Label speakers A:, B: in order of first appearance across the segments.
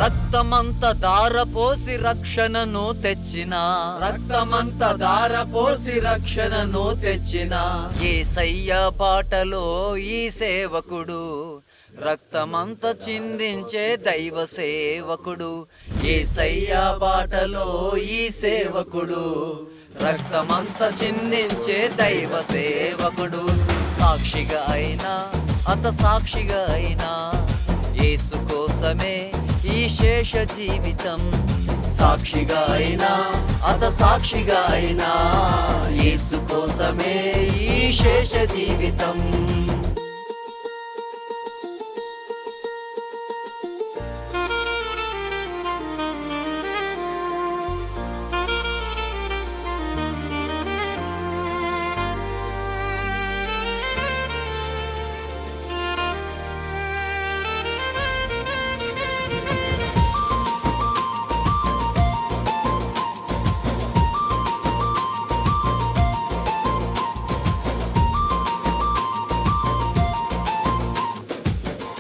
A: రక్తమంత ధారపోసి రక్షణను తెచ్చిన, రక్తమంత ధారపోసి రక్షణను తెచ్చిన యేసయ్య పాటలో ఈ సేవకుడు, రక్తమంత చిందించే దైవ సేవకుడు. యేసయ్య పాటలో ఈ సేవకుడు, రక్తమంత చిందించే దైవ సేవకుడు. సాక్షిగా అయినా అత సాక్షిగా అయినా యేసు కోసమే ఈ శేష జీవితం. సాక్షిగా అయినా అత సాక్షిగా అయినా యేసు కోసమే ఈ శేష జీవితం.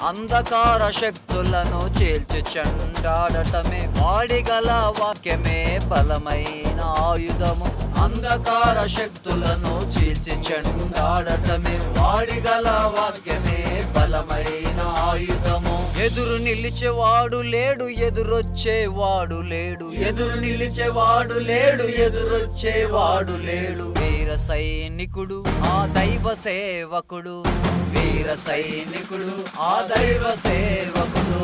A: అంధకార శక్తులను చీల్చి చెండాడటమే వాడిగల వాక్యమే బలమైన ఆయుధము. అంధకార శక్తులను చీల్చి చెండాడటమే వాడిగల వాక్యమే బలమైన ఆయుధము. ఎదురు నిలిచేవాడు లేడు, ఎదురొచ్చేవాడు లేడు, ఎదురు నిలిచేవాడు లేడు, ఎదురొచ్చేవాడు లేడు. వీర సైనికుడు ఆ దైవ సేవకుడు, వీర సైనికుడు ఆ దైవ సేవకుడు.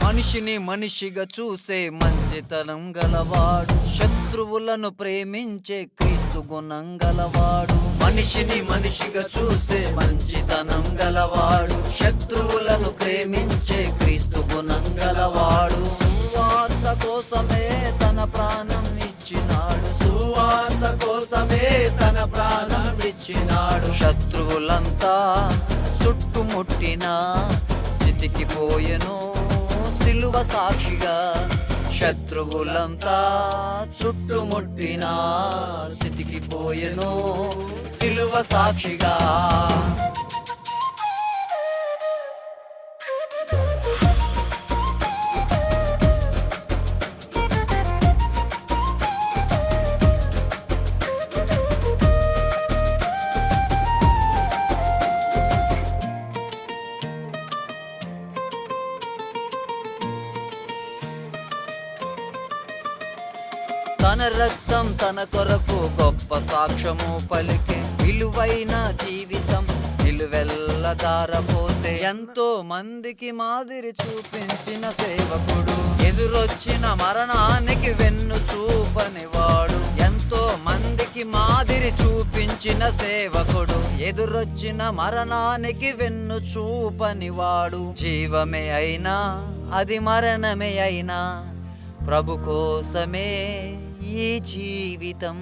A: మనిషిని మనిషిగా చూసే మంచితనం గలవాడు, శత్రువులను ప్రేమించే క్రీస్తు గుణం గలవాడు. మనిషిని మనిషిగా చూసే మంచితనం గలవాడు, శత్రువులను ప్రేమించే క్రీస్తు గుణం గలవాడు. సువార్త కోసమే తన ప్రాణం ఇచ్చినాడు, సువార్త కోసమే తన ప్రాణం ఇచ్చినాడు. శత్రువులంతా చుట్టుముట్టినా చితికిపోయెను సిలువ సాక్షిగా. శత్రువులంతా చుట్టుముట్టినా చితికిపోయెను సిలువ సాక్షిగా. తన రక్తం తన కొరకు గొప్ప సాక్ష్యము పలికే, విలువైన జీవితం నిలువెల్ల ధారపోసే, ఎంతో మందికి మాదిరి చూపించిన సేవకుడు. ఎదురొచ్చిన మరణానికి వెన్ను చూపనివాడు, ఎంతో మందికి మాదిరి చూపించిన సేవకుడు. ఎదురొచ్చిన మరణానికి వెన్ను చూపనివాడు. జీవమే అయినా అది మరణమే అయినా ప్రభు కోసమే ఈ జీవితం.